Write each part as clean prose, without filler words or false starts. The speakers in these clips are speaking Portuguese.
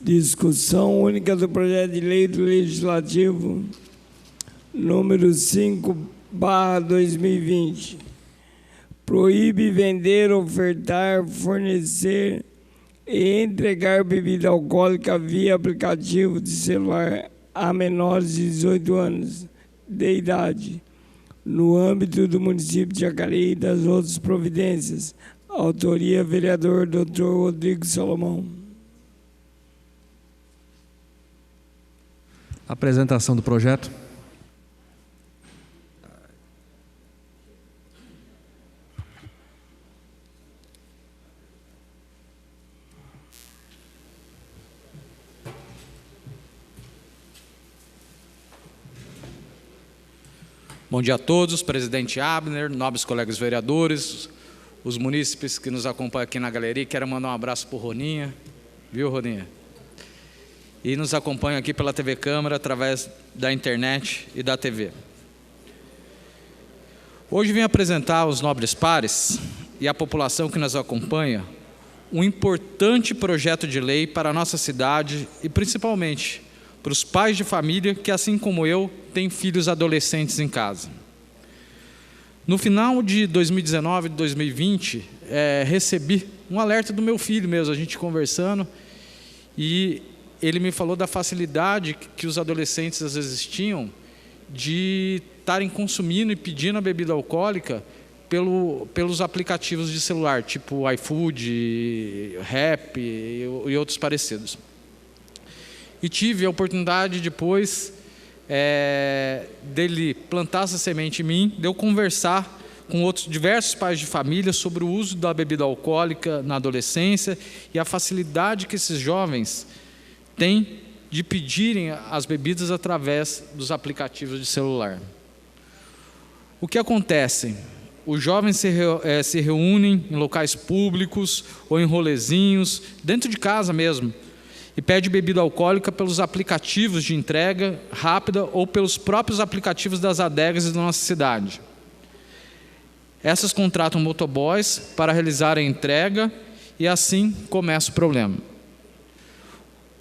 Discussão única do projeto de lei do Legislativo número 5/2020. Proíbe vender, ofertar, fornecer e entregar bebida alcoólica via aplicativo de celular a menores de 18 anos de idade, no âmbito do município de Jacareí e das outras providências. Autoria, vereador Dr. Rodrigo Salomão. Apresentação do projeto. Bom dia a todos, presidente Abner, nobres colegas vereadores, os munícipes que nos acompanham aqui na galeria. Quero mandar um abraço para o Roninha, viu, Roninha? E nos acompanham aqui pela TV Câmara, através da internet e da TV. Hoje vim apresentar aos nobres pares e à população que nos acompanha um importante projeto de lei para a nossa cidade e principalmente para os pais de família que, assim como eu, têm filhos adolescentes em casa. No final de 2019 e 2020, recebi um alerta do meu filho mesmo, a gente conversando, e ele me falou da facilidade que os adolescentes às vezes tinham de estarem consumindo e pedindo a bebida alcoólica pelos aplicativos de celular, tipo iFood, Rap e outros parecidos. E tive a oportunidade depois dele plantar essa semente em mim, de eu conversar com outros diversos pais de família sobre o uso da bebida alcoólica na adolescência e a facilidade que esses jovens têm de pedirem as bebidas através dos aplicativos de celular. O que acontece? Os jovens se reúnem em locais públicos ou em rolezinhos, dentro de casa mesmo, e pede bebida alcoólica pelos aplicativos de entrega rápida ou pelos próprios aplicativos das adegas da nossa cidade. Essas contratam motoboys para realizar a entrega e assim começa o problema.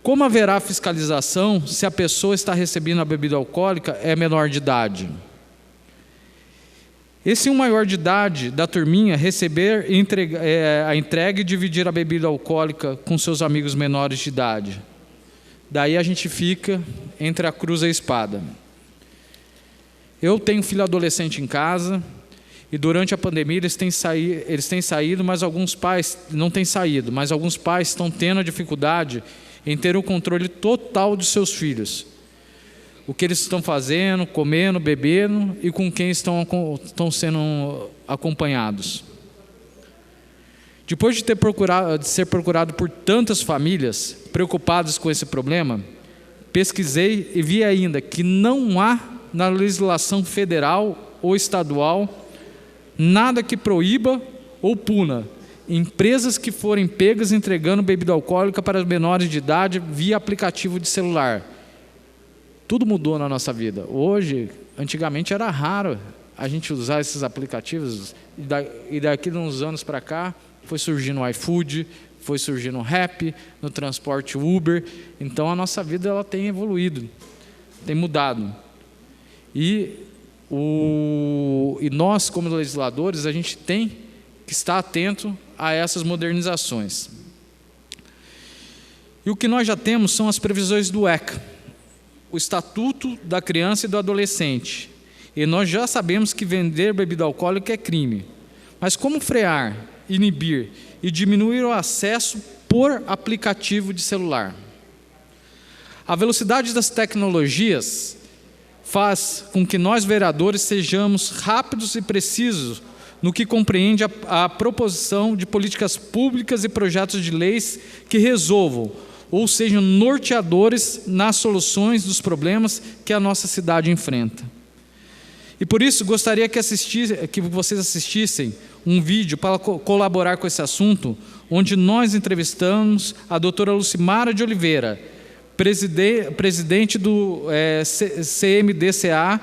Como haverá fiscalização se a pessoa está recebendo a bebida alcoólica é menor de idade? E se um maior de idade da turminha receber a entrega e dividir a bebida alcoólica com seus amigos menores de idade? Daí a gente fica entre a cruz e a espada. Eu tenho filho adolescente em casa e durante a pandemia eles têm saído, mas alguns pais não têm saído, mas alguns pais estão tendo a dificuldade em ter o controle total de seus filhos. O que eles estão fazendo, comendo, bebendo e com quem estão sendo acompanhados. Depois de ser procurado por tantas famílias preocupadas com esse problema, pesquisei e vi ainda que não há na legislação federal ou estadual nada que proíba ou puna empresas que forem pegas entregando bebida alcoólica para menores de idade via aplicativo de celular. Tudo mudou na nossa vida. Hoje, antigamente era raro a gente usar esses aplicativos e daqui de uns anos para cá foi surgindo o iFood, foi surgindo o Rap, no transporte Uber. Então a nossa vida ela tem evoluído, tem mudado. E nós, como legisladores, a gente tem que estar atento a essas modernizações. E o que nós já temos são as previsões do ECA, o Estatuto da Criança e do Adolescente. E nós já sabemos que vender bebida alcoólica é crime. Mas como frear, inibir e diminuir o acesso por aplicativo de celular? A velocidade das tecnologias faz com que nós, vereadores, sejamos rápidos e precisos no que compreende a proposição de políticas públicas e projetos de leis que resolvam ou sejam norteadores nas soluções dos problemas que a nossa cidade enfrenta. E por isso gostaria que vocês assistissem um vídeo para colaborar com esse assunto, onde nós entrevistamos a doutora Lucimara de Oliveira, presidente do CMDCA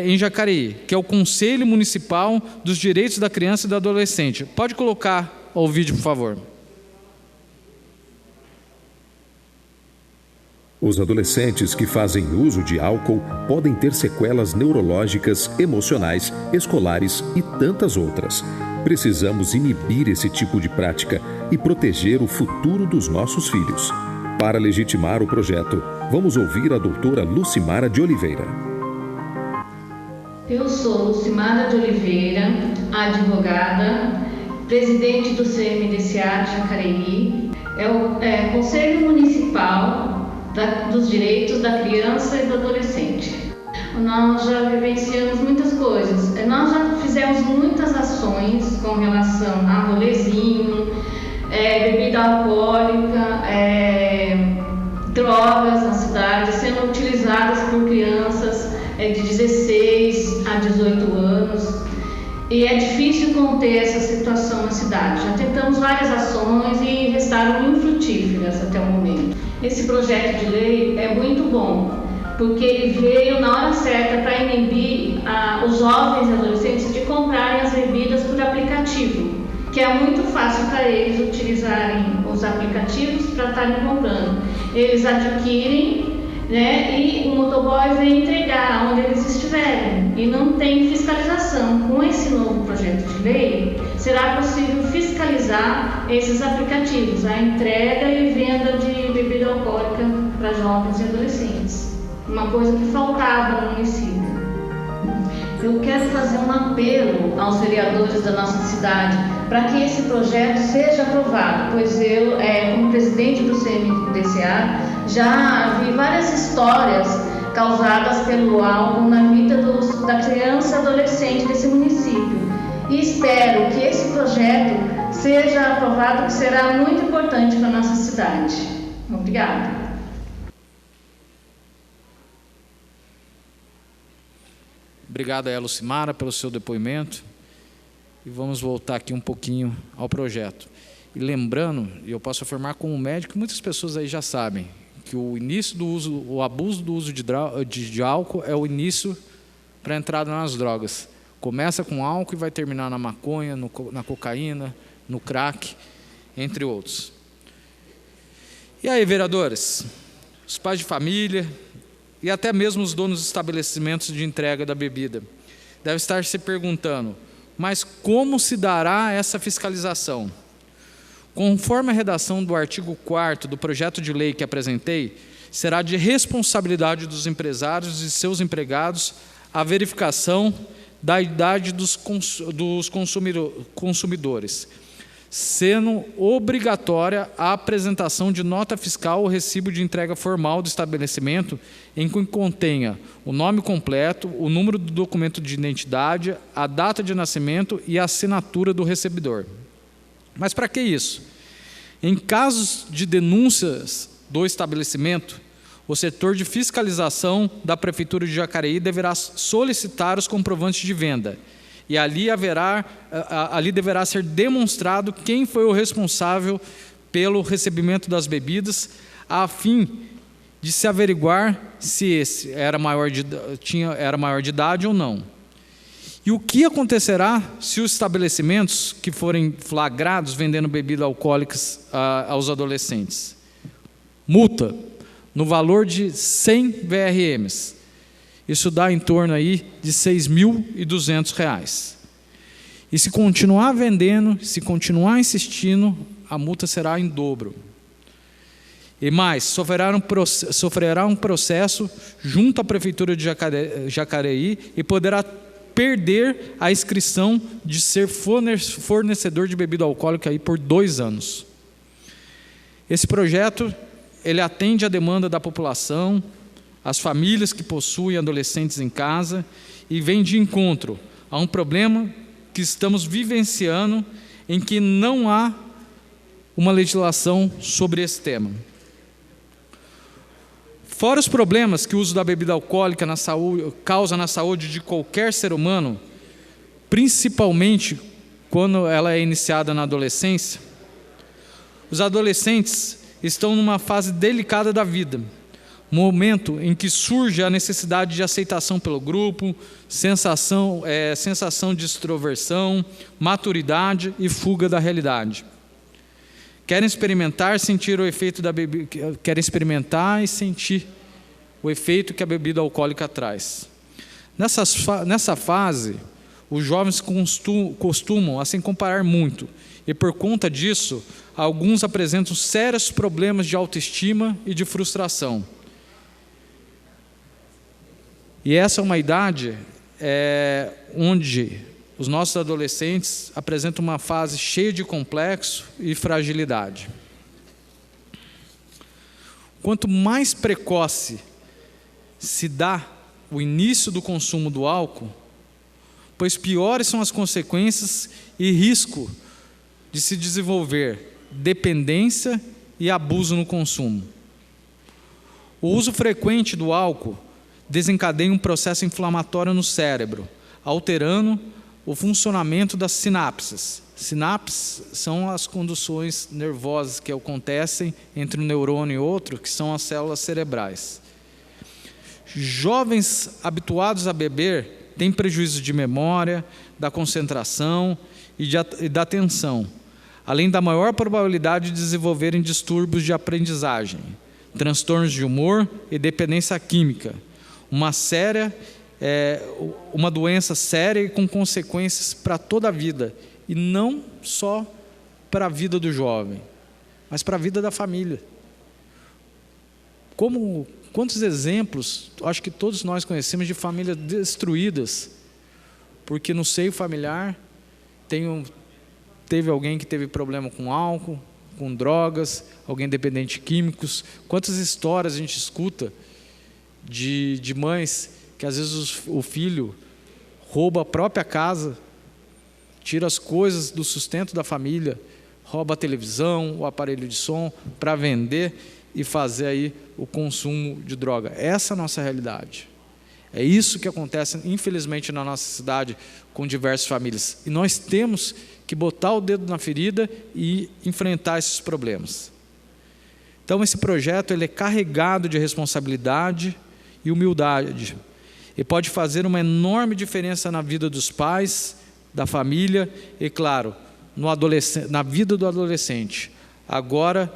em Jacareí, que é o Conselho Municipal dos Direitos da Criança e do Adolescente. Pode colocar o vídeo, por favor. Os adolescentes que fazem uso de álcool podem ter sequelas neurológicas, emocionais, escolares e tantas outras. Precisamos inibir esse tipo de prática e proteger o futuro dos nossos filhos. Para legitimar o projeto, vamos ouvir a doutora Lucimara de Oliveira. Eu sou Lucimara de Oliveira, advogada, presidente do CMDCA de Jacareí, é o Conselho Municipal dos Direitos da Criança e do Adolescente. Nós já vivenciamos muitas coisas, nós já fizemos muitas ações com relação a rolezinho, bebida alcoólica, drogas na cidade, sendo utilizadas por crianças de 16 a 18 anos. E é difícil conter essa situação na cidade. Já tentamos várias ações e restaram infrutíferas até o momento. Esse projeto de lei é muito bom, porque ele veio na hora certa para inibir os jovens e adolescentes de comprarem as bebidas por aplicativo, que é muito fácil para eles utilizarem os aplicativos para estarem comprando. Eles adquirem, né, e o motoboy vem entregar onde eles estiverem e não tem fiscalização. Com esse novo projeto de lei, será possível fiscalizar esses aplicativos, a entrega e venda de bebida alcoólica para jovens e adolescentes, uma coisa que faltava no município. Eu quero fazer um apelo aos vereadores da nossa cidade para que esse projeto seja aprovado, pois eu, como presidente do CMDCA, já vi várias histórias causadas pelo álcool na vida da criança e adolescente desse município. E espero que esse projeto seja aprovado, que será muito importante para a nossa cidade. Obrigada. Obrigado a Lucimara pelo seu depoimento. E vamos voltar aqui um pouquinho ao projeto. E lembrando, e eu posso afirmar como médico, muitas pessoas aí já sabem, que o início do uso, o abuso do uso de álcool é o início para a entrada nas drogas. Começa com álcool e vai terminar na maconha, na cocaína, no crack, entre outros. E aí, vereadores, os pais de família e até mesmo os donos dos estabelecimentos de entrega da bebida devem estar se perguntando, mas como se dará essa fiscalização? Conforme a redação do artigo 4º do projeto de lei que apresentei, será de responsabilidade dos empresários e seus empregados a verificação da idade dos consumidores, sendo obrigatória a apresentação de nota fiscal ou recibo de entrega formal do estabelecimento em que contenha o nome completo, o número do documento de identidade, a data de nascimento e a assinatura do recebidor. Mas para que isso? Em casos de denúncias do estabelecimento, o setor de fiscalização da Prefeitura de Jacareí deverá solicitar os comprovantes de venda. E ali deverá ser demonstrado quem foi o responsável pelo recebimento das bebidas, a fim de se averiguar se esse era maior de idade ou não. E o que acontecerá se os estabelecimentos que forem flagrados vendendo bebidas alcoólicas aos adolescentes? Multa no valor de 100 VRMs. Isso dá em torno aí de R$ 6.200. E se continuar vendendo, se continuar insistindo, a multa será em dobro. E mais, sofrerá um processo junto à Prefeitura de Jacareí e poderá perder a inscrição de ser fornecedor de bebida alcoólica aí por 2 anos. Esse projeto, ele atende à demanda da população, as famílias que possuem adolescentes em casa e vem de encontro a um problema que estamos vivenciando em que não há uma legislação sobre esse tema. Fora os problemas que o uso da bebida alcoólica causa na saúde de qualquer ser humano, principalmente quando ela é iniciada na adolescência, os adolescentes estão numa fase delicada da vida, momento em que surge a necessidade de aceitação pelo grupo, sensação de extroversão, maturidade e fuga da realidade. querem experimentar e sentir o efeito da bebida, querem experimentar e sentir o efeito que a bebida alcoólica traz. Nessa fase, os jovens costumam a se comparar muito, e por conta disso, alguns apresentam sérios problemas de autoestima e de frustração. E essa é uma idade onde os nossos adolescentes apresentam uma fase cheia de complexo e fragilidade. Quanto mais precoce se dá o início do consumo do álcool, pois piores são as consequências e risco de se desenvolver dependência e abuso no consumo. O uso frequente do álcool desencadeia um processo inflamatório no cérebro, alterando o funcionamento das sinapses. Sinapses são as conduções nervosas que acontecem entre um neurônio e outro, que são as células cerebrais. Jovens habituados a beber têm prejuízo de memória, da concentração e da atenção, além da maior probabilidade de desenvolverem distúrbios de aprendizagem, transtornos de humor e dependência química, uma doença séria e com consequências para toda a vida, e não só para a vida do jovem, mas para a vida da família. Quantos exemplos, acho que todos nós conhecemos, de famílias destruídas, porque no seio familiar teve alguém que teve problema com álcool, com drogas, alguém dependente de químicos. Quantas histórias a gente escuta de mães que às vezes o filho rouba a própria casa, tira as coisas do sustento da família, rouba a televisão, o aparelho de som para vender e fazer aí o consumo de droga. Essa é a nossa realidade. É isso que acontece, infelizmente, na nossa cidade com diversas famílias. E nós temos que botar o dedo na ferida e enfrentar esses problemas. Então, esse projeto ele é carregado de responsabilidade e humildade. E pode fazer uma enorme diferença na vida dos pais, da família e, claro, na vida do adolescente, agora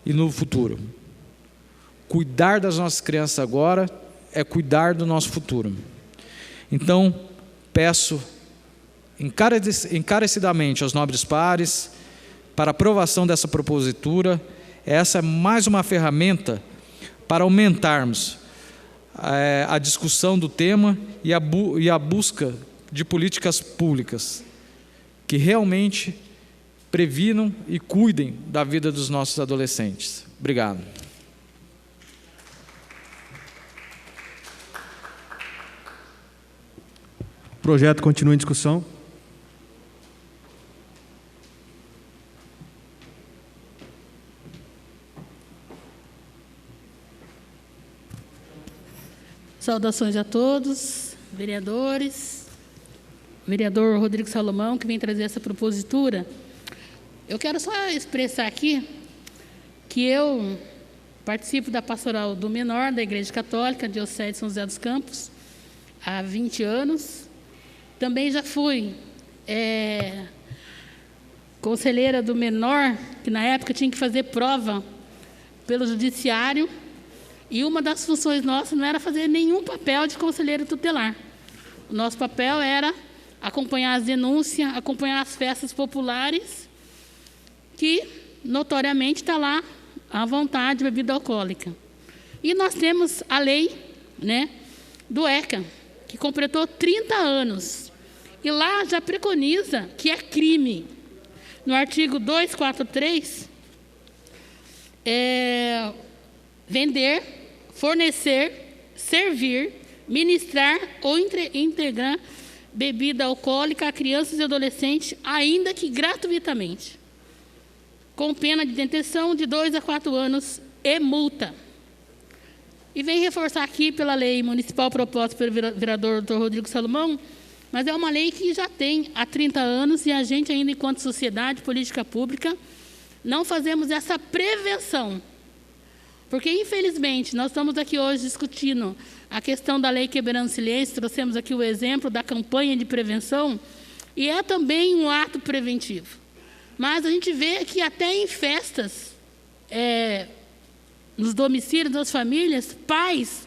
e no futuro. Cuidar das nossas crianças agora é cuidar do nosso futuro. Então, peço encarecidamente aos nobres pares para aprovação dessa propositura. Essa é mais uma ferramenta para aumentarmos a discussão do tema e a busca de políticas públicas que realmente previnam e cuidem da vida dos nossos adolescentes. Obrigado. O projeto continua em discussão. Saudações a todos, vereadores, vereador Rodrigo Salomão, que vem trazer essa propositura. Eu quero só expressar aqui que eu participo da pastoral do menor da Igreja Católica, Diocese de São José dos Campos, há 20 anos. Também já fui conselheira do menor, que na época tinha que fazer prova pelo judiciário, e uma das funções nossas não era fazer nenhum papel de conselheiro tutelar. O nosso papel era acompanhar as denúncias, acompanhar as festas populares, que notoriamente está lá à vontade bebida alcoólica. E nós temos a lei, do ECA, que completou 30 anos. E lá já preconiza que é crime. No artigo 243, vender, fornecer, servir, ministrar ou integrar bebida alcoólica a crianças e adolescentes, ainda que gratuitamente, com pena de detenção de 2 a 4 anos e multa. E vem reforçar aqui pela lei municipal proposta pelo vereador Dr. Rodrigo Salomão, mas é uma lei que já tem há 30 anos e a gente ainda, enquanto sociedade, política pública, não fazemos essa prevenção. Porque, infelizmente, nós estamos aqui hoje discutindo a questão da lei quebrando silêncio, trouxemos aqui o exemplo da campanha de prevenção, e é também um ato preventivo. Mas a gente vê que até em festas, nos domicílios das famílias, pais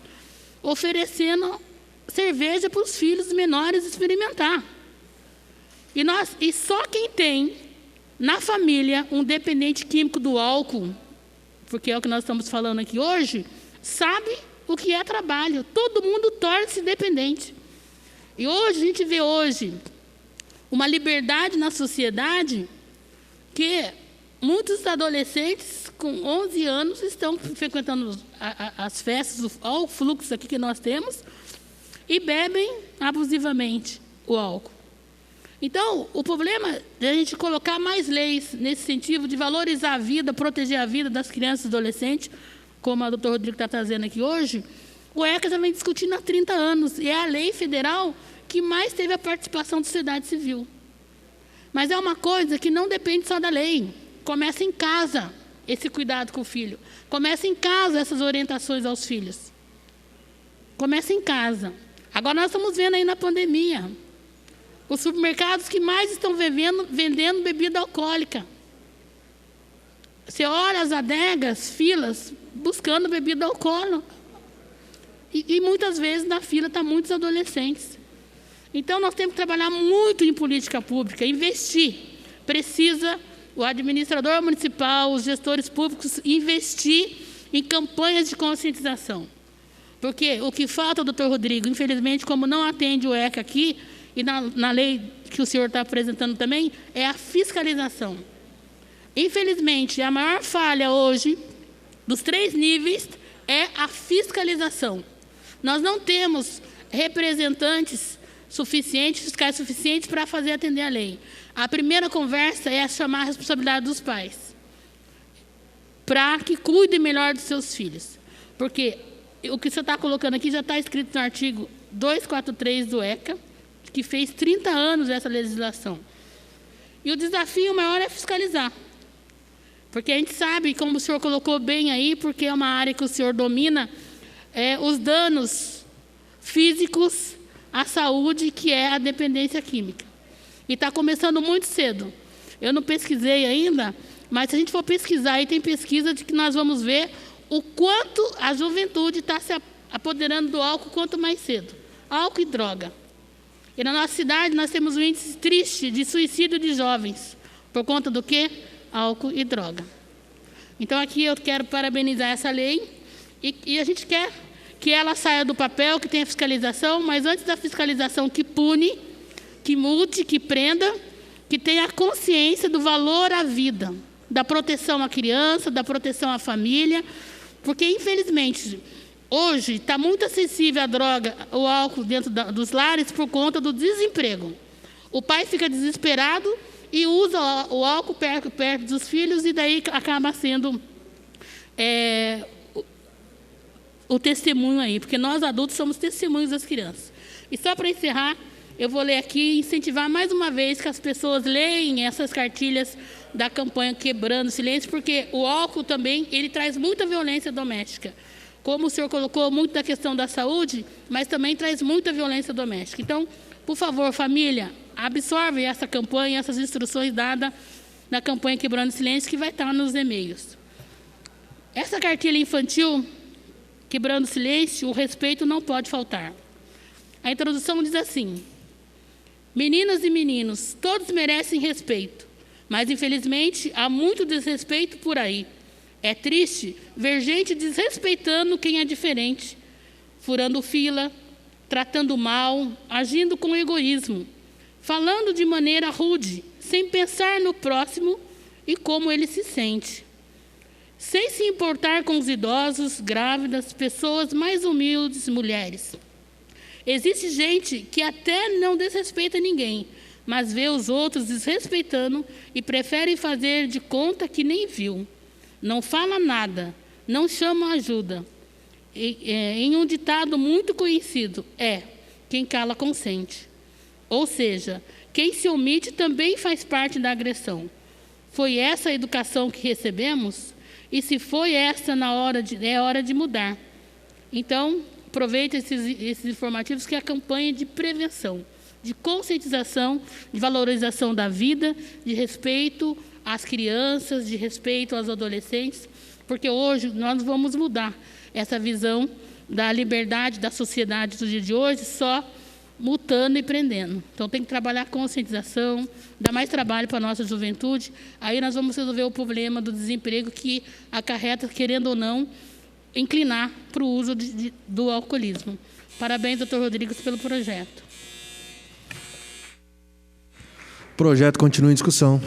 oferecendo cerveja para os filhos menores experimentar. E só quem tem na família um dependente químico do álcool, porque é o que nós estamos falando aqui hoje, sabe o que é trabalho. Todo mundo torna-se dependente. E hoje, a gente vê uma liberdade na sociedade que muitos adolescentes com 11 anos estão frequentando as festas, o fluxo aqui que nós temos, e bebem abusivamente o álcool. Então, o problema de a gente colocar mais leis nesse sentido de valorizar a vida, proteger a vida das crianças e adolescentes, como a doutora Rodrigo está trazendo aqui hoje, o ECA já vem discutindo há 30 anos, e é a lei federal que mais teve a participação da sociedade civil. Mas é uma coisa que não depende só da lei. Começa em casa esse cuidado com o filho. Começa em casa essas orientações aos filhos. Começa em casa. Agora nós estamos vendo aí na pandemia os supermercados que mais estão vendendo bebida alcoólica. Você olha as adegas, filas, buscando bebida alcoólica. E muitas vezes na fila estão muitos adolescentes. Então, nós temos que trabalhar muito em política pública, investir. Precisa o administrador municipal, os gestores públicos, investir em campanhas de conscientização. Porque o que falta, doutor Rodrigo, infelizmente, como não atende o ECA aqui, e na lei que o senhor está apresentando também, é a fiscalização. Infelizmente, a maior falha hoje, dos 3 níveis, é a fiscalização. Nós não temos representantes suficientes, fiscais suficientes para atender a lei. A primeira conversa é chamar a responsabilidade dos pais, para que cuidem melhor dos seus filhos. Porque o que você está colocando aqui já está escrito no artigo 243 do ECA, que fez 30 anos essa legislação. E o desafio maior é fiscalizar. Porque a gente sabe, como o senhor colocou bem aí, porque é uma área que o senhor domina, os danos físicos à saúde, que é a dependência química. E está começando muito cedo. Eu não pesquisei ainda, mas se a gente for pesquisar, aí tem pesquisa de que nós vamos ver o quanto a juventude está se apoderando do álcool quanto mais cedo. Álcool e droga. E na nossa cidade nós temos um índice triste de suicídio de jovens. Por conta do quê? Álcool e droga. Então aqui eu quero parabenizar essa lei e a gente quer que ela saia do papel, que tenha fiscalização, mas antes da fiscalização que pune, que multe, que prenda, que tenha consciência do valor à vida, da proteção à criança, da proteção à família, porque infelizmente hoje está muito acessível a droga, o álcool dentro dos lares por conta do desemprego. O pai fica desesperado e usa o álcool perto dos filhos e daí acaba sendo o testemunho aí, porque nós adultos somos testemunhos das crianças. E só para encerrar, eu vou ler aqui e incentivar mais uma vez que as pessoas leem essas cartilhas da campanha Quebrando o Silêncio, porque o álcool também ele traz muita violência doméstica. Como o senhor colocou muito da questão da saúde, mas também traz muita violência doméstica. Então, por favor, família, absorve essa campanha, essas instruções dadas na campanha Quebrando o Silêncio, que vai estar nos e-mails. Essa cartilha infantil, Quebrando o Silêncio, o respeito não pode faltar. A introdução diz assim: meninas e meninos, todos merecem respeito, mas infelizmente há muito desrespeito por aí. É triste ver gente desrespeitando quem é diferente, furando fila, tratando mal, agindo com egoísmo, falando de maneira rude, sem pensar no próximo e como ele se sente. Sem se importar com os idosos, grávidas, pessoas mais humildes, mulheres. Existe gente que até não desrespeita ninguém, mas vê os outros desrespeitando e prefere fazer de conta que nem viu. Não fala nada, não chama ajuda. Em um ditado muito conhecido, quem cala consente. Ou seja, quem se omite também faz parte da agressão. Foi essa a educação que recebemos? E se foi essa, é hora de mudar. Então, aproveite esses informativos, que é a campanha de prevenção, de conscientização, de valorização da vida, de respeito às crianças, de respeito aos adolescentes, porque hoje nós vamos mudar essa visão da liberdade da sociedade do dia de hoje, só multando e prendendo. Então tem que trabalhar conscientização, dar mais trabalho para a nossa juventude, aí nós vamos resolver o problema do desemprego que acarreta, querendo ou não, inclinar para o uso do alcoolismo. Parabéns, doutor Rodrigues, pelo projeto. O projeto continua em discussão.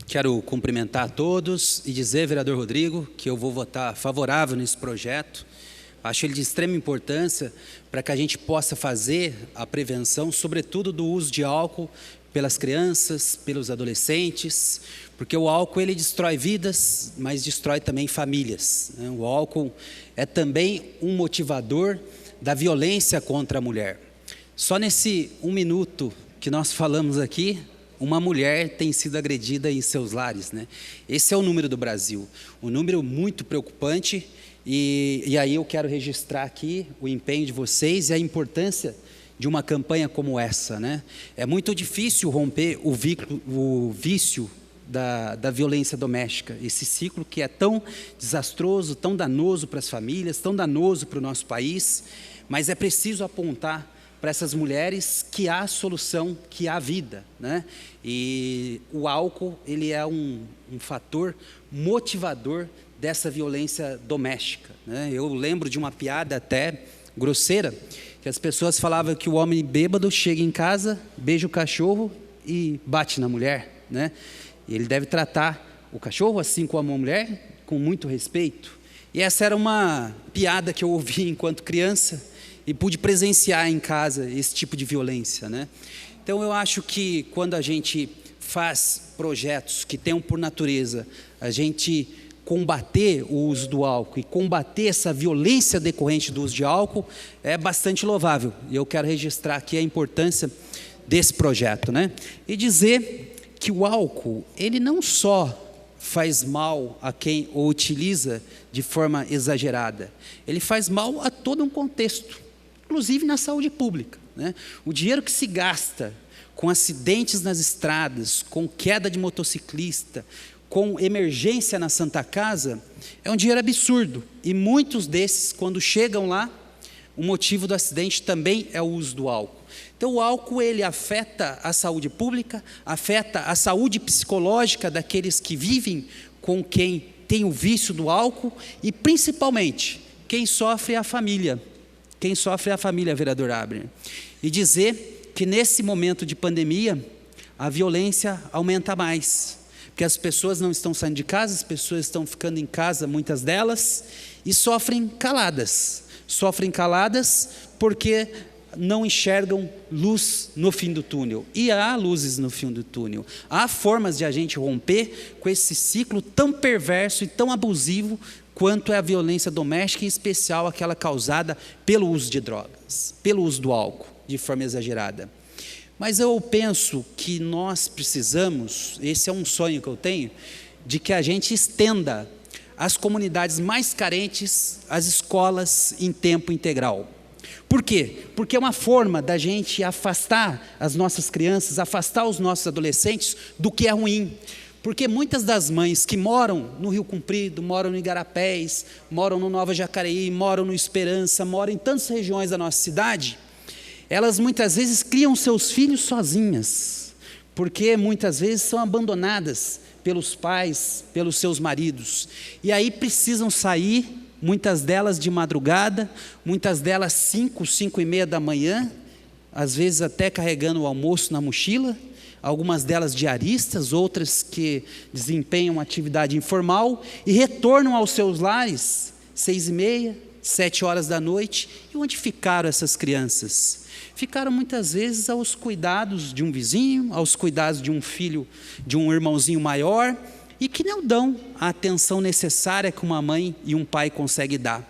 Quero cumprimentar a todos e dizer, vereador Rodrigo, que eu vou votar favorável nesse projeto. Acho ele de extrema importância para que a gente possa fazer a prevenção, sobretudo do uso de álcool pelas crianças, pelos adolescentes, porque o álcool ele destrói vidas, mas destrói também famílias, né? O álcool é também um motivador da violência contra a mulher. Só nesse 1 minuto que nós falamos aqui, uma mulher tem sido agredida em seus lares, né? Esse é o número do Brasil, um número muito preocupante, e aí eu quero registrar aqui o empenho de vocês e a importância de uma campanha como essa, né? É muito difícil romper o vício da violência doméstica, esse ciclo que é tão desastroso, tão danoso para as famílias, tão danoso para o nosso país, mas é preciso apontar para essas mulheres que há solução, que há vida, né? E o álcool ele é um fator motivador dessa violência doméstica, né? Eu lembro de uma piada até grosseira, que as pessoas falavam que o homem bêbado chega em casa, beija o cachorro e bate na mulher, né? E ele deve tratar o cachorro, assim como a mulher, com muito respeito. E essa era uma piada que eu ouvi enquanto criança e pude presenciar em casa esse tipo de violência, né? Então eu acho que quando a gente faz projetos que tenham por natureza a gente combater o uso do álcool e combater essa violência decorrente do uso de álcool, é bastante louvável. E eu quero registrar aqui a importância desse projeto, né? E dizer que o álcool, ele não só faz mal a quem o utiliza de forma exagerada, ele faz mal a todo um contexto, inclusive na saúde pública, né? O dinheiro que se gasta com acidentes nas estradas, com queda de motociclista, com emergência na Santa Casa, é um dinheiro absurdo. E muitos desses, quando chegam lá, o motivo do acidente também é o uso do álcool. Então o álcool ele afeta a saúde pública, afeta a saúde psicológica daqueles que vivem com quem tem o vício do álcool e principalmente quem sofre é a família. Quem sofre é a família, vereador Abner. E dizer que nesse momento de pandemia a violência aumenta mais, porque as pessoas não estão saindo de casa, as pessoas estão ficando em casa, muitas delas, e sofrem caladas porque não enxergam luz no fim do túnel. E há luzes no fim do túnel. Há formas de a gente romper com esse ciclo tão perverso e tão abusivo quanto é a violência doméstica, em especial aquela causada pelo uso de drogas, pelo uso do álcool, de forma exagerada. Mas eu penso que nós precisamos, esse é um sonho que eu tenho, de que a gente estenda às comunidades mais carentes as escolas em tempo integral. Por quê? Porque é uma forma da gente afastar as nossas crianças, afastar os nossos adolescentes do que é ruim. Porque muitas das mães que moram no Rio Comprido, moram no Igarapés, moram no Nova Jacareí, moram no Esperança, moram em tantas regiões da nossa cidade, elas muitas vezes criam seus filhos sozinhas, porque muitas vezes são abandonadas pelos pais, pelos seus maridos, e aí precisam sair, muitas delas de madrugada, muitas delas 5h da manhã, às vezes até carregando o almoço na mochila, algumas delas diaristas, outras que desempenham atividade informal, e retornam aos seus lares 6h30, 7h da noite, e onde ficaram essas crianças? Ficaram muitas vezes aos cuidados de um vizinho, aos cuidados de um filho, de um irmãozinho maior, e que não dão a atenção necessária que uma mãe e um pai conseguem dar.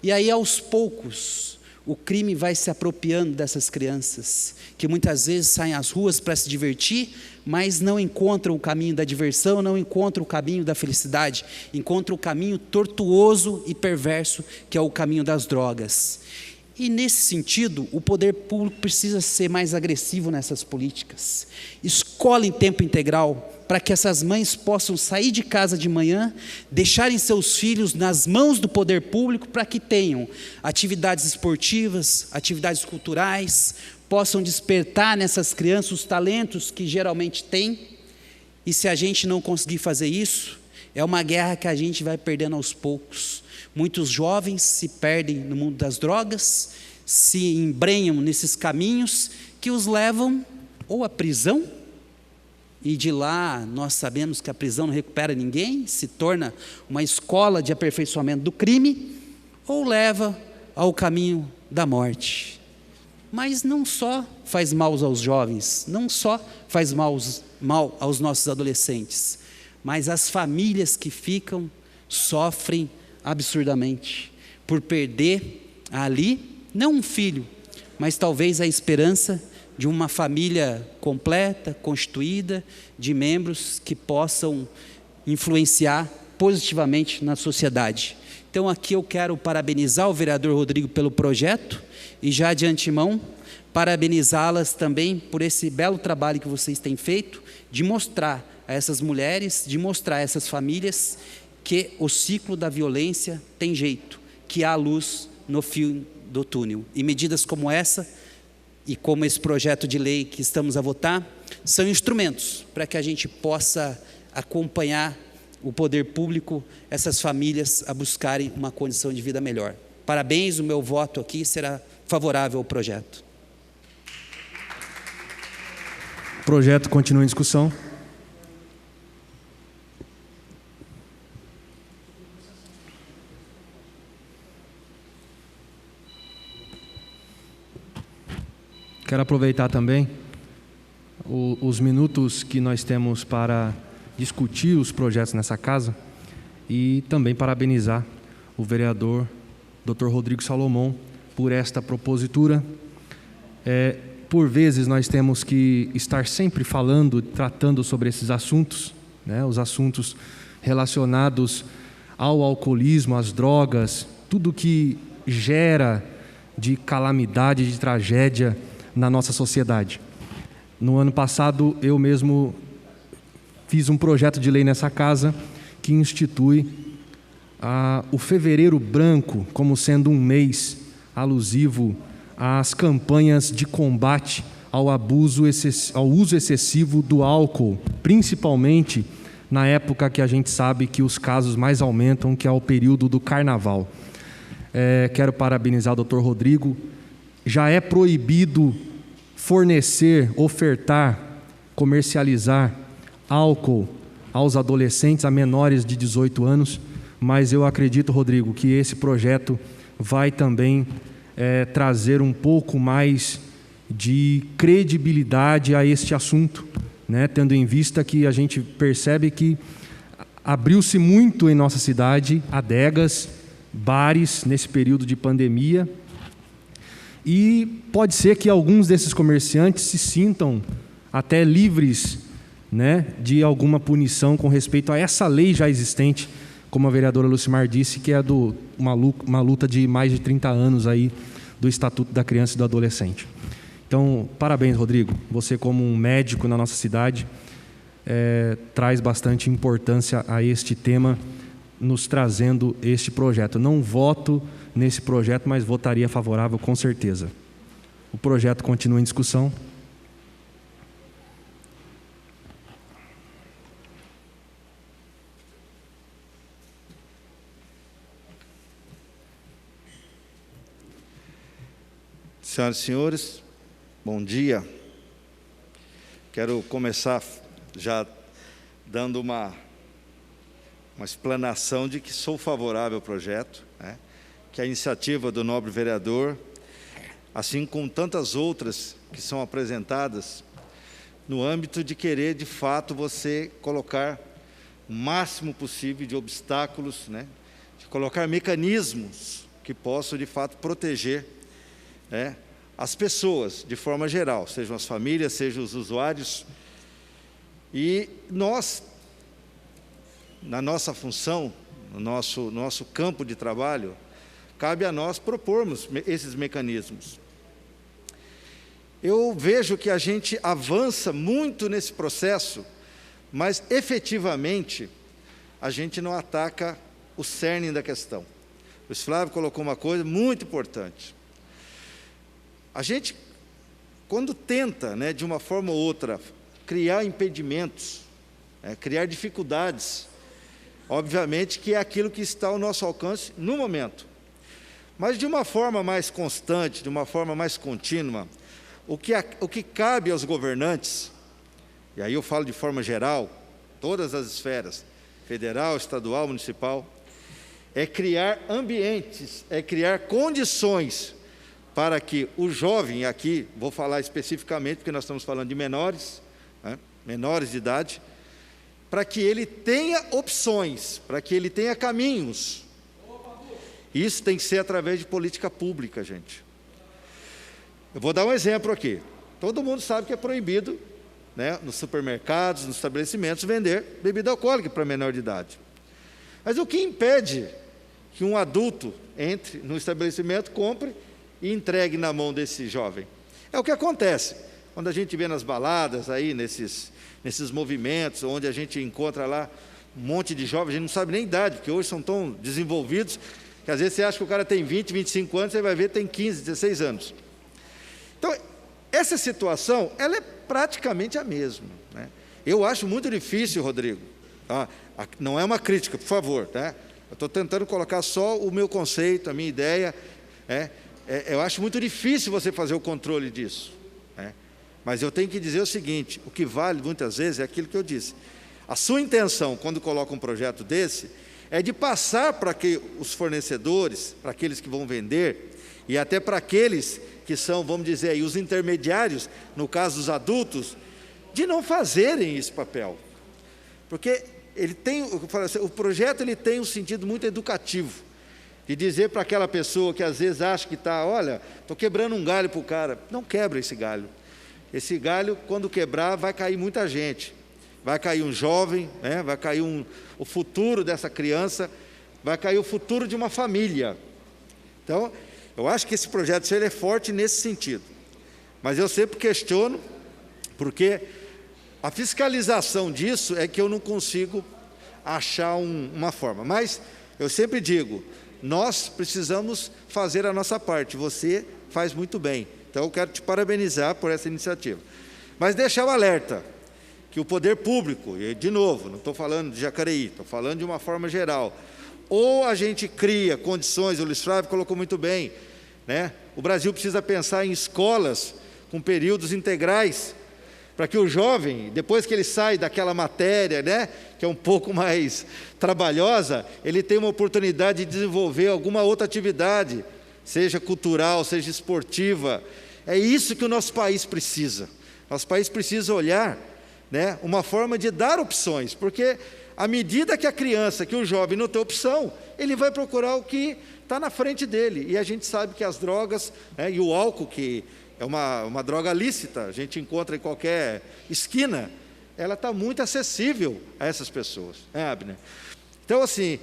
E aí, aos poucos, o crime vai se apropriando dessas crianças, que muitas vezes saem às ruas para se divertir, mas não encontram o caminho da diversão, não encontram o caminho da felicidade, encontram o caminho tortuoso e perverso, que é o caminho das drogas. E, nesse sentido, o poder público precisa ser mais agressivo nessas políticas. Escola em tempo integral, para que essas mães possam sair de casa de manhã, deixarem seus filhos nas mãos do poder público, para que tenham atividades esportivas, atividades culturais, possam despertar nessas crianças os talentos que geralmente têm. E se a gente não conseguir fazer isso, é uma guerra que a gente vai perdendo aos poucos. Muitos jovens se perdem no mundo das drogas, se embrenham nesses caminhos que os levam ou à prisão, e de lá nós sabemos que a prisão não recupera ninguém, se torna uma escola de aperfeiçoamento do crime, ou leva ao caminho da morte. Mas não só faz mal aos jovens, não só faz mal aos nossos adolescentes, mas as famílias que ficam sofrem absurdamente por perder ali, não um filho, mas talvez a esperança de uma família completa, constituída, de membros que possam influenciar positivamente na sociedade. Então aqui eu quero parabenizar o vereador Rodrigo pelo projeto e já de antemão parabenizá-las também por esse belo trabalho que vocês têm feito de mostrar a essas mulheres, de mostrar a essas famílias que o ciclo da violência tem jeito, que há luz no fim do túnel. E medidas como essa, e como esse projeto de lei que estamos a votar, são instrumentos para que a gente possa acompanhar o poder público, essas famílias a buscarem uma condição de vida melhor. Parabéns, o meu voto aqui será favorável ao projeto. O projeto continua em discussão. Quero aproveitar também os minutos que nós temos para discutir os projetos nessa casa e também parabenizar o vereador Dr. Rodrigo Salomão por esta propositura. Por vezes nós temos que estar sempre falando, tratando sobre esses assuntos, né? Os assuntos relacionados ao alcoolismo, às drogas, tudo que gera de calamidade, de tragédia na nossa sociedade. No ano passado, eu mesmo fiz um projeto de lei nessa casa que institui o Fevereiro Branco como sendo um mês alusivo às campanhas de combate ao uso excessivo do álcool, principalmente na época que a gente sabe que os casos mais aumentam, que é o período do carnaval. Quero parabenizar o Dr. Rodrigo. Já é proibido fornecer, ofertar, comercializar álcool aos adolescentes, a menores de 18 anos, mas eu acredito, Rodrigo, que esse projeto vai também trazer um pouco mais de credibilidade a este assunto, né? Tendo em vista que a gente percebe que abriu-se muito em nossa cidade adegas, bares nesse período de pandemia, e pode ser que alguns desses comerciantes se sintam até livres, né, de alguma punição com respeito a essa lei já existente, como a vereadora Lucimar disse, que é uma luta de mais de 30 anos aí do Estatuto da Criança e do Adolescente. Então, parabéns, Rodrigo. Você, como um médico na nossa cidade, traz bastante importância a este tema, nos trazendo este projeto. Não voto nesse projeto, mas votaria favorável com certeza. O projeto continua em discussão. Senhoras e senhores, bom dia. Quero começar já dando uma explanação de que sou favorável ao projeto, né? Que a iniciativa do nobre vereador, assim como tantas outras que são apresentadas, no âmbito de querer, de fato, você colocar o máximo possível de obstáculos, né? De colocar mecanismos que possam, de fato, proteger, né, as pessoas, de forma geral, sejam as famílias, sejam os usuários. E nós, na nossa função, no nosso campo de trabalho, cabe a nós propormos esses mecanismos. Eu vejo que a gente avança muito nesse processo, mas efetivamente a gente não ataca o cerne da questão. O Luiz Flávio colocou uma coisa muito importante. A gente, quando tenta, né, de uma forma ou outra, criar impedimentos, criar dificuldades, obviamente que é aquilo que está ao nosso alcance no momento. Mas de uma forma mais constante, de uma forma mais contínua, o que cabe aos governantes, e aí eu falo de forma geral, todas as esferas, federal, estadual, municipal, é criar ambientes, é criar condições para que o jovem, aqui vou falar especificamente, porque nós estamos falando de menores, né, menores de idade, para que ele tenha opções, para que ele tenha caminhos. Isso tem que ser através de política pública, gente. Eu vou dar um exemplo aqui. Todo mundo sabe que é proibido, né, nos supermercados, nos estabelecimentos, vender bebida alcoólica para menor de idade. Mas o que impede que um adulto entre no estabelecimento, compre e entregue na mão desse jovem? É o que acontece quando a gente vê nas baladas, aí, nesses movimentos, onde a gente encontra lá um monte de jovens, a gente não sabe nem a idade, porque hoje são tão desenvolvidos, que às vezes você acha que o cara tem 20, 25 anos, você vai ver tem 15, 16 anos. Então, essa situação, ela é praticamente a mesma, né? Eu acho muito difícil, Rodrigo, não é uma crítica, por favor, tá? Eu estou tentando colocar só o meu conceito, a minha ideia, eu acho muito difícil você fazer o controle disso, né? Mas eu tenho que dizer o seguinte, o que vale muitas vezes é aquilo que eu disse. A sua intenção, quando coloca um projeto desse, é de passar para que os fornecedores, para aqueles que vão vender, e até para aqueles que são, vamos dizer aí, os intermediários, no caso dos adultos, de não fazerem esse papel. Porque ele tem, o projeto ele tem um sentido muito educativo, de dizer para aquela pessoa que às vezes acha que está, olha, estou quebrando um galho para o cara, não quebra esse galho. Esse galho, quando quebrar, vai cair muita gente. Vai cair um jovem, né? Vai cair o futuro dessa criança, vai cair o futuro de uma família. Então, eu acho que esse projeto ele é forte nesse sentido. Mas eu sempre questiono, porque a fiscalização disso é que eu não consigo achar uma forma. Mas eu sempre digo, nós precisamos fazer a nossa parte, você faz muito bem. Então, eu quero te parabenizar por essa iniciativa. Mas deixar o alerta, que o poder público, e de novo, não estou falando de Jacareí, estou falando de uma forma geral, ou a gente cria condições, o Luiz Flávio colocou muito bem, né? O Brasil precisa pensar em escolas com períodos integrais, para que o jovem, depois que ele sai daquela matéria, né, que é um pouco mais trabalhosa, ele tenha uma oportunidade de desenvolver alguma outra atividade, seja cultural, seja esportiva. É isso que o nosso país precisa. Nosso país precisa olhar, né, uma forma de dar opções, porque à medida que a criança, que o jovem não tem opção, ele vai procurar o que está na frente dele. E a gente sabe que as drogas, né, e o álcool, que é uma droga lícita, a gente encontra em qualquer esquina, ela está muito acessível a essas pessoas, né, Abner? Então, assim,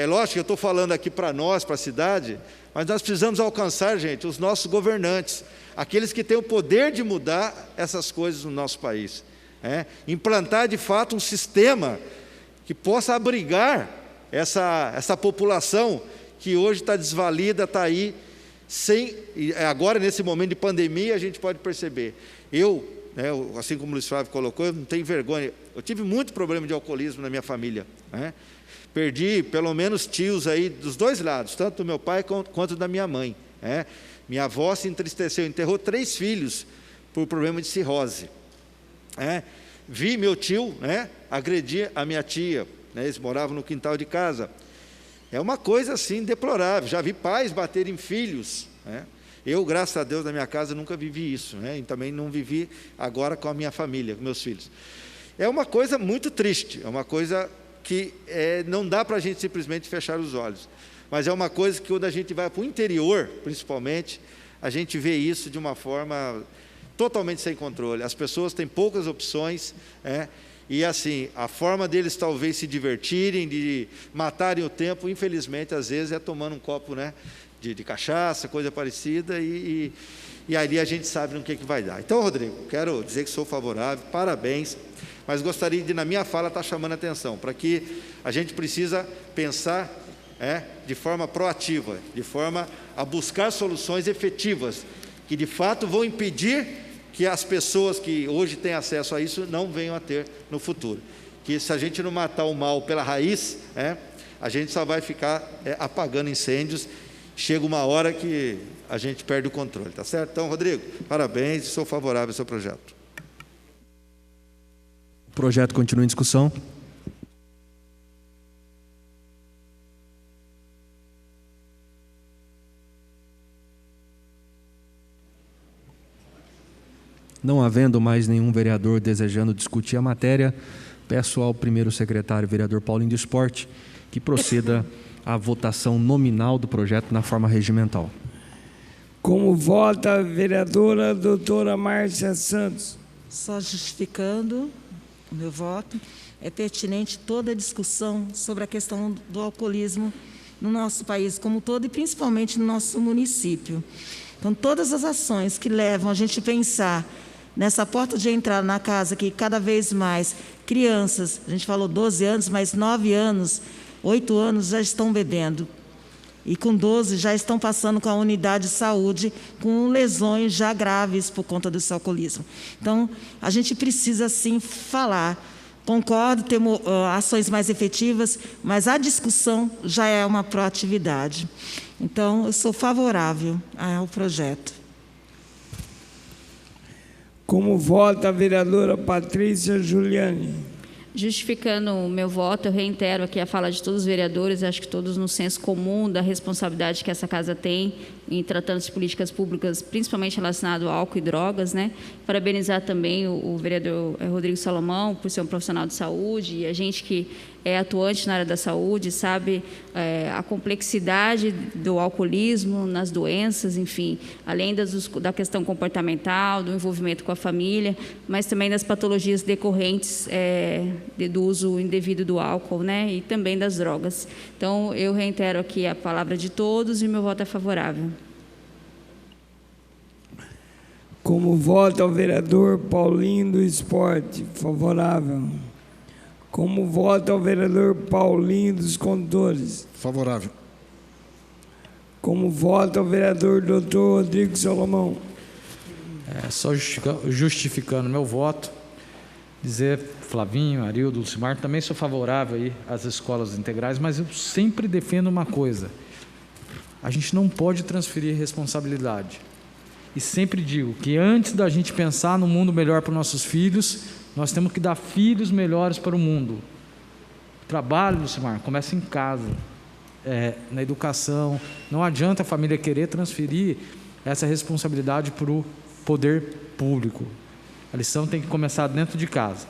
lógico que eu estou falando aqui para nós, para a cidade, mas nós precisamos alcançar, gente, os nossos governantes, aqueles que têm o poder de mudar essas coisas no nosso país. Implantar, de fato, um sistema que possa abrigar essa população que hoje está desvalida, está aí, agora, nesse momento de pandemia, a gente pode perceber. Assim como o Luiz Flávio colocou, eu não tenho vergonha, eu tive muito problema de alcoolismo na minha família, né? Perdi pelo menos tios aí dos dois lados, tanto do meu pai quanto da minha mãe, né? Minha avó se entristeceu, enterrou 3 filhos por problema de cirrose. Vi meu tio, né, agredir a minha tia, né, eles moravam no quintal de casa. É uma coisa assim deplorável. Já vi pais baterem filhos, né? Eu, graças a Deus, na minha casa nunca vivi isso, né? E também não vivi agora com a minha família, com meus filhos. É uma coisa muito triste, é uma coisa que não dá para a gente simplesmente fechar os olhos. Mas é uma coisa que quando a gente vai para o interior, principalmente, a gente vê isso de uma forma totalmente sem controle. As pessoas têm poucas opções, E assim, a forma deles talvez se divertirem, de matarem o tempo, infelizmente, às vezes é tomando um copo, né, de cachaça, coisa parecida, e ali a gente sabe no que vai dar. Então, Rodrigo, quero dizer que sou favorável, parabéns, mas gostaria de, na minha fala, estar chamando a atenção, para que a gente precisa pensar de forma proativa, de forma a buscar soluções efetivas, que de fato vão impedir que as pessoas que hoje têm acesso a isso não venham a ter no futuro. Que se a gente não matar o mal pela raiz, a gente só vai ficar apagando incêndios. Chega uma hora que a gente perde o controle, tá certo? Então, Rodrigo, parabéns, sou favorável ao seu projeto. O projeto continua em discussão. Não havendo mais nenhum vereador desejando discutir a matéria, peço ao primeiro secretário, vereador Paulinho do Esporte, que proceda à votação nominal do projeto na forma regimental. Como vota a vereadora doutora Márcia Santos? Só justificando o meu voto, é pertinente toda a discussão sobre a questão do alcoolismo no nosso país como um todo e principalmente no nosso município. Então, todas as ações que levam a gente a pensar nessa porta de entrada na casa, que cada vez mais crianças, a gente falou 12 anos, mas 9 anos, 8 anos já estão bebendo. E com 12 já estão passando com a unidade de saúde, com lesões já graves por conta desse alcoolismo. Então, a gente precisa, sim, falar. Concordo, temos ações mais efetivas, mas a discussão já é uma proatividade. Então, eu sou favorável ao projeto. Como vota a vereadora Patrícia Juliane? Justificando o meu voto, eu reitero aqui a fala de todos os vereadores, acho que todos no senso comum da responsabilidade que essa casa tem em tratando de políticas públicas, principalmente relacionado ao álcool e drogas, né? Parabenizar também o vereador Rodrigo Salomão por ser um profissional de saúde e a gente que é atuante na área da saúde, sabe a complexidade do alcoolismo nas doenças, enfim, além da questão comportamental, do envolvimento com a família, mas também das patologias decorrentes do uso indevido do álcool, né, e também das drogas. Então, eu reitero aqui a palavra de todos e meu voto é favorável. Como vota o vereador Paulinho do Esporte? Favorável. Como vota o vereador Paulinho dos Condutores? Favorável. Como vota o vereador doutor Rodrigo Salomão? Só justificando meu voto, dizer, Flavinho, Arildo, Lucimar, também sou favorável aí às escolas integrais, mas eu sempre defendo uma coisa: a gente não pode transferir responsabilidade. E sempre digo que antes da gente pensar no mundo melhor para os nossos filhos, nós temos que dar filhos melhores para o mundo. O trabalho, Lucimar, começa em casa, na educação. Não adianta a família querer transferir essa responsabilidade para o poder público. A lição tem que começar dentro de casa.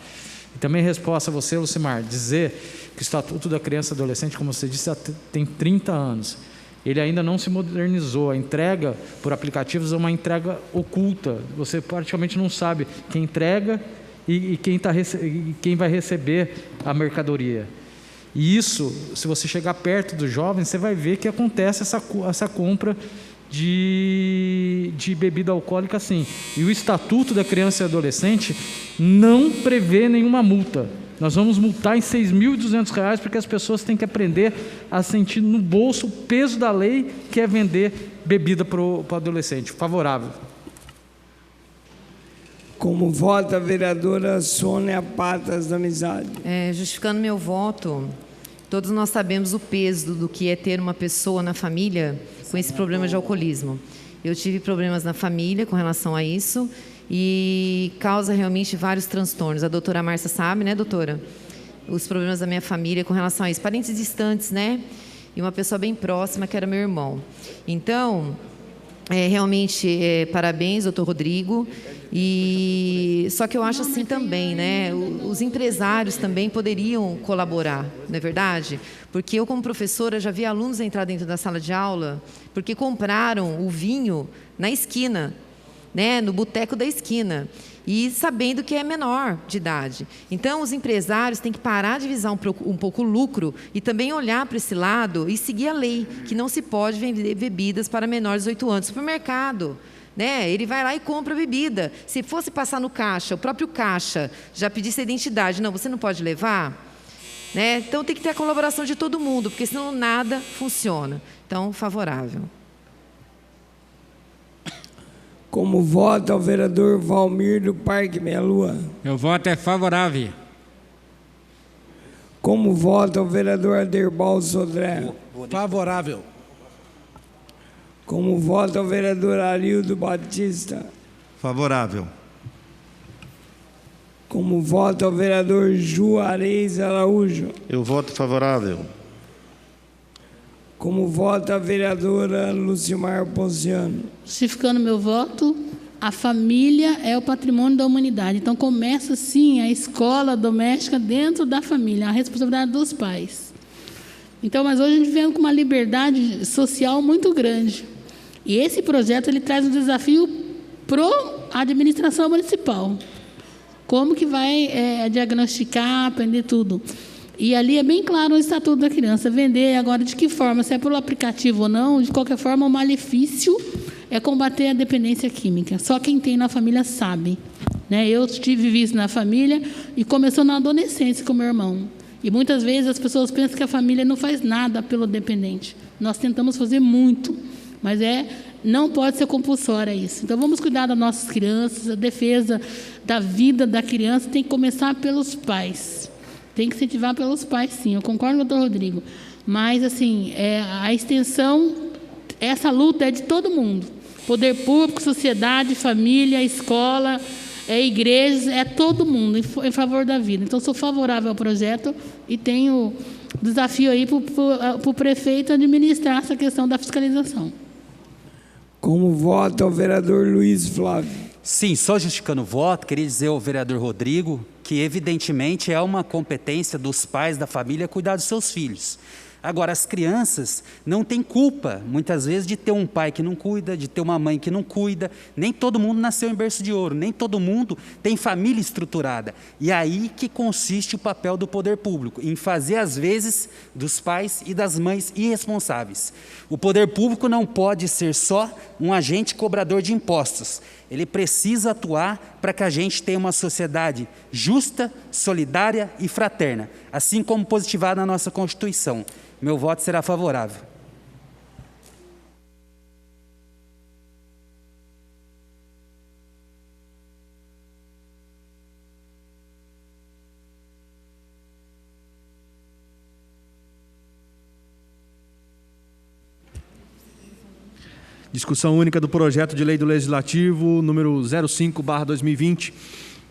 E também resposta a você, Lucimar, dizer que o Estatuto da Criança e Adolescente, como você disse, tem 30 anos. Ele ainda não se modernizou. A entrega por aplicativos é uma entrega oculta. Você praticamente não sabe quem entrega e quem vai receber a mercadoria. E isso, se você chegar perto dos jovens, você vai ver que acontece essa compra de bebida alcoólica, sim. E o Estatuto da Criança e Adolescente não prevê nenhuma multa. Nós vamos multar em R$ 6.200, porque as pessoas têm que aprender a sentir no bolso o peso da lei, que é vender bebida para o adolescente. Favorável. Como vota a vereadora Sônia Patas da Amizade? Justificando meu voto, todos nós sabemos o peso do que é ter uma pessoa na família com esse problema de alcoolismo. Eu tive problemas na família com relação a isso e causa realmente vários transtornos. A doutora Márcia sabe, né, doutora? Os problemas da minha família com relação a isso. Parentes distantes, né? E uma pessoa bem próxima, que era meu irmão. Então, realmente, parabéns, doutor Rodrigo. Só que eu acho assim também, né? Os empresários também poderiam colaborar, não é verdade? Porque eu, como professora, já vi alunos entrar dentro da sala de aula porque compraram o vinho na esquina, né? No boteco da esquina. e sabendo que é menor de idade. Então, os empresários têm que parar de visar um pouco o lucro e também olhar para esse lado e seguir a lei, que não se pode vender bebidas para menores de 18 anos. Supermercado, né? Ele vai lá e compra bebida. Se fosse passar no caixa, o próprio caixa já pedisse a identidade, não, você não pode levar, né? Então tem que ter a colaboração de todo mundo, porque senão nada funciona. Então, favorável. Como vota o vereador Valmir do Parque Meia Lua? Meu voto é favorável. Como vota o vereador Aderbal Sodré? Favorável. Como vota o vereador Arildo Batista? Favorável. Como vota o vereador Juarez Araújo? Eu voto favorável. Como vota a vereadora Lucimar Ponciano? Justificando meu voto, a família é o patrimônio da humanidade. Então, começa, sim, a escola doméstica dentro da família, a responsabilidade dos pais. Então, mas hoje a gente vem com uma liberdade social muito grande. E esse projeto ele traz um desafio para a administração municipal. Como que vai diagnosticar, aprender tudo. E ali é bem claro o Estatuto da Criança. Vender agora de que forma? Se é pelo aplicativo ou não, de qualquer forma, o malefício é combater a dependência química. Só quem tem na família sabe. Né? Eu vivi isso na família e começou na adolescência com meu irmão. E muitas vezes as pessoas pensam que a família não faz nada pelo dependente. Nós tentamos fazer muito, mas não pode ser compulsória isso. Então, vamos cuidar das nossas crianças, a defesa da vida da criança tem que começar pelos pais. Tem que incentivar pelos pais, sim. Eu concordo com o doutor Rodrigo. Mas, assim, a extensão, essa luta é de todo mundo. Poder público, sociedade, família, escola, igrejas, é todo mundo em favor da vida. Então, sou favorável ao projeto e tenho desafio aí para o prefeito administrar essa questão da fiscalização. Como vota o vereador Luiz Flávio? Sim, só justificando o voto, queria dizer ao vereador Rodrigo que, evidentemente, é uma competência dos pais da família cuidar dos seus filhos. Agora, as crianças não têm culpa, muitas vezes, de ter um pai que não cuida, de ter uma mãe que não cuida. Nem todo mundo nasceu em berço de ouro, nem todo mundo tem família estruturada. E é aí que consiste o papel do poder público, em fazer, às vezes, dos pais e das mães irresponsáveis. O poder público não pode ser só um agente cobrador de impostos. Ele precisa atuar para que a gente tenha uma sociedade justa, solidária e fraterna, assim como positivada na nossa Constituição. Meu voto será favorável. Discussão única do projeto de lei do Legislativo número 05/2020,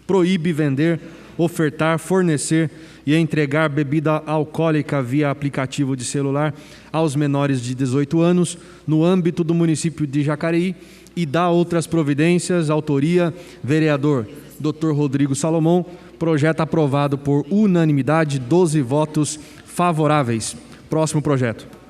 proíbe vender, ofertar, fornecer e entregar bebida alcoólica via aplicativo de celular aos menores de 18 anos no âmbito do município de Jacareí e dá outras providências. Autoria, vereador Dr. Rodrigo Salomão. Projeto aprovado por unanimidade, 12 votos favoráveis. Próximo projeto.